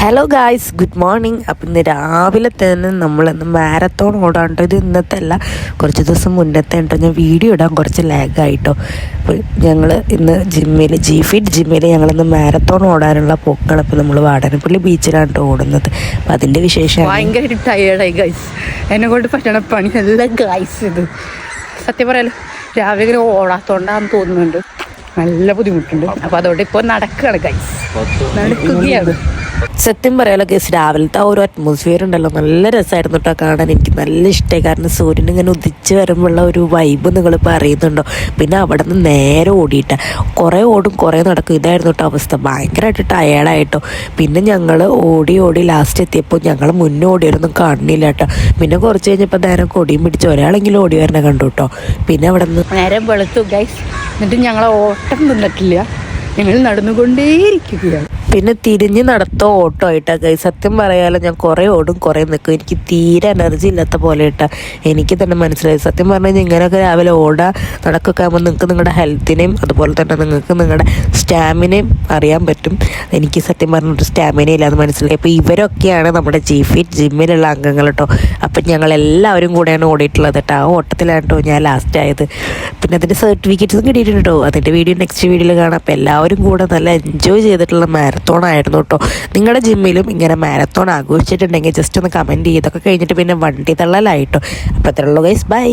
Hello guys, good morning. അപ്പം ഇന്ന് രാവിലെ തന്നെ നമ്മളിന്ന് മാരത്തോൺ ഓടാണ്ടോ. ഇത് ഇന്നത്തെ അല്ല, കുറച്ച് ദിവസം മുന്നത്തെ ഉണ്ടോ. ഞാൻ വീഡിയോ ഇടാൻ കുറച്ച് ലാഗായിട്ടോ. അപ്പോൾ ഞങ്ങൾ ഇന്ന് ജിമ്മിൽ ഞങ്ങളിന്ന് മാരത്തോൺ ഓടാനുള്ള പോക്കാണ്. അപ്പോൾ നമ്മൾ വാടാനപ്പള്ളി ബീച്ചിലാണ് കേട്ടോ ഓടുന്നത്. അപ്പം അതിൻ്റെ വിശേഷം ഭയങ്കര ടയേർഡായി ഗൈസ്. എന്നെ കൊണ്ട് പറ്റണ പണി നല്ല ഗൈസ്. ഇത് സത്യം പറയാലോ, രാവിലെ ഓടാത്തോണ്ടാന്ന് തോന്നുന്നുണ്ട്. നല്ല ബുദ്ധിമുട്ടുണ്ട്. അപ്പോൾ അതുകൊണ്ട് ഇപ്പോൾ നടക്കുകയാണ് ഗൈസ്, നടക്കുകയാണ്. സത്യം പറയാലോ കേസ്, രാവിലത്തെ ആ ഒരു അറ്റ്മോസ്ഫിയർ ഉണ്ടല്ലോ, നല്ല രസമായിരുന്നു കേട്ടോ കാണാൻ. എനിക്ക് നല്ല ഇഷ്ടമായി. കാരണം സൂര്യൻ ഇങ്ങനെ ഉദിച്ച് വരുമ്പോഴുള്ള ഒരു വൈബ് നിങ്ങളിപ്പോൾ അറിയുന്നുണ്ടോ. പിന്നെ അവിടെ നിന്ന് നേരെ ഓടിയിട്ട് കുറേ ഓടും കുറേ നടക്കും. ഇതായിരുന്നു കേട്ടോ അവസ്ഥ. ഭയങ്കരമായിട്ട് ടയേർഡായിട്ടോ. പിന്നെ ഞങ്ങൾ ഓടി ലാസ്റ്റ് എത്തിയപ്പോൾ ഞങ്ങൾ മുന്നേ ഓടിയൊന്നും കാണുന്നില്ല കേട്ടോ. പിന്നെ കുറച്ച് കഴിഞ്ഞപ്പോൾ നേരം കൊടിയും പിടിച്ച് ഒരാളെങ്കിലും ഓടി വരണ കണ്ടു കേട്ടോ. പിന്നെ അവിടെ നിന്ന് നേരം വെളുത്തു ഗൈസ്. എന്നിട്ട് ഞങ്ങളെ ഓട്ടം നിന്നിട്ടില്ല, ഞങ്ങൾ നടന്നുകൊണ്ടേയിരിക്കുകയാണ്. പിന്നെ തിരിഞ്ഞ് നടത്തോ ഓട്ടോ ആയിട്ടാ ഗൈസ്. സത്യം പറയാലോ, ഞാൻ കുറേ ഓടും കുറേ നിൽക്കും. എനിക്ക് തീരെ എനർജി ഇല്ലാത്ത പോലെ ഇട്ടാ എനിക്ക് തന്നെ മനസ്സിലായി. സത്യം പറഞ്ഞു കഴിഞ്ഞാൽ ഇങ്ങനെയൊക്കെ രാവിലെ നടക്കൊക്കെ ആകുമ്പോൾ നിങ്ങൾക്ക് നിങ്ങളുടെ ഹെൽത്തിനെയും അതുപോലെ തന്നെ നിങ്ങൾക്ക് നിങ്ങളുടെ സ്റ്റാമിനയും അറിയാൻ പറ്റും. എനിക്ക് സത്യം പറഞ്ഞൊരു സ്റ്റാമിന ഇല്ലാന്ന് മനസ്സിലായി. അപ്പോൾ ഇവരൊക്കെയാണ് നമ്മുടെ ജിമ്മിലുള്ള അംഗങ്ങൾ കേട്ടോ. അപ്പം ഞങ്ങളെല്ലാവരും കൂടെയാണ് ഓടിയിട്ടുള്ളത് കേട്ടോ. ആ ഓട്ടത്തിലാണ് കേട്ടോ ഞാൻ ലാസ്റ്റ് ആയത്. പിന്നെ അതിൻ്റെ സർട്ടിഫിക്കറ്റ്സും കിട്ടിയിട്ടുണ്ട് കേട്ടോ. അതിൻ്റെ വീഡിയോ നെക്സ്റ്റ് വീഡിയോയിൽ കാണാം. അപ്പോൾ എല്ലാവരും കൂടെ നല്ല എൻജോയ് ചെയ്തിട്ടുള്ള മാരത്തോൺ ആയിരുന്നു കേട്ടോ. നിങ്ങളുടെ ജിമ്മിലും ഇങ്ങനെ മാരത്തോൺ ആഘോഷിച്ചിട്ടുണ്ടെങ്കിൽ ജസ്റ്റ് ഒന്ന് കമൻറ്റ് ചെയ്തൊക്കെ കഴിഞ്ഞിട്ട് പിന്നെ വണ്ടി തള്ളലായിട്ടോ. അപ്പോൾ അത്രയുള്ളൂ ഗൈസ്, ബൈ.